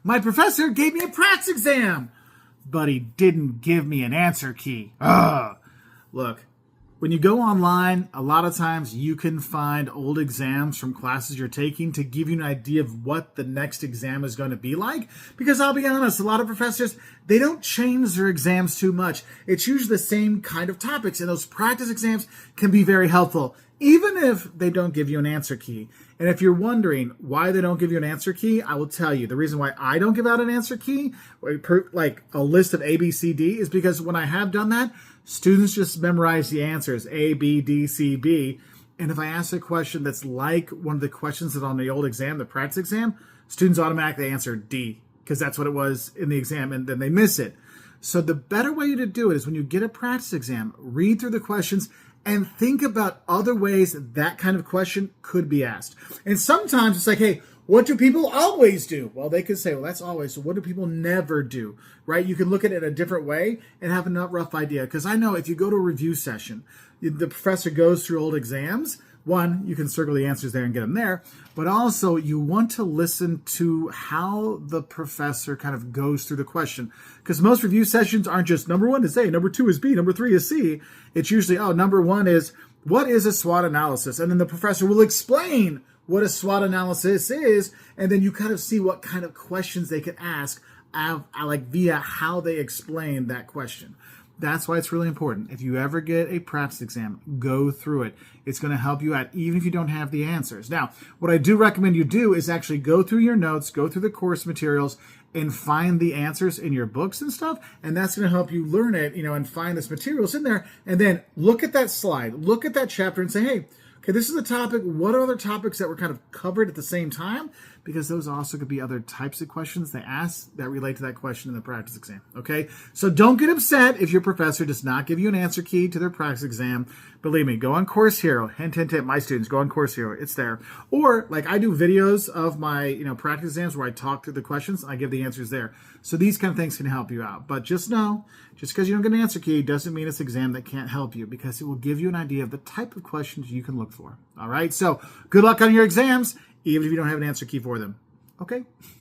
My professor gave me a practice exam, but he didn't give me an answer key. Ugh. Look, when you go online, a lot of times you can find old exams from classes you're taking to give you an idea of what the next exam is going to be like. Because I'll be honest, a lot of professors, they don't change their exams too much. It's usually the same kind of topics, and those practice exams can be very helpful, even if they don't give you an answer key. And if you're wondering why they don't give you an answer key, I will tell you. The reason why I don't give out an answer key, like a list of A, B, C, D, is because when I have done that, students just memorize the answers, A, B, D, C, B. And if I ask a question that's like one of the questions that on the old exam, the practice exam, students automatically answer D, because that's what it was in the exam, and then they miss it. So the better way to do it is when you get a practice exam, read through the questions and think about other ways that kind of question could be asked. And sometimes it's like, hey, what do people always do? Well, they could say, well, that's always. So what do people never do, right? You can look at it in a different way and have a rough idea. Because I know if you go to a review session, the professor goes through old exams. One, you can circle the answers there and get them there. But also, you want to listen to how the professor kind of goes through the question. Because most review sessions aren't just number 1 is A, number 2 is B, number 3 is C. It's usually, number 1 is, what is a SWOT analysis? And then the professor will explain what a SWOT analysis is, and then you kind of see what kind of questions they could ask via how they explain that question. That's why it's really important. If you ever get a practice exam, go through it. It's going to help you out even if you don't have the answers. Now, what I do recommend you do is actually go through your notes, go through the course materials, and find the answers in your books and stuff. And that's going to help you learn it, and find this materials in there. And then look at that slide, look at that chapter and say, hey, okay, this is a topic. What are other topics that were kind of covered at the same time? Because those also could be other types of questions they ask that relate to that question in the practice exam, okay? So don't get upset if your professor does not give you an answer key to their practice exam. Believe me, go on Course Hero. Hint, hint, hint, my students, go on Course Hero. It's there. Or, like, I do videos of my, practice exams where I talk through the questions. I give the answers there. So these kind of things can help you out. But just know, just because you don't get an answer key doesn't mean it's an exam that can't help you, because it will give you an idea of the type of questions you can look for. All right? So good luck on your exams, even if you don't have an answer key for them. Okay?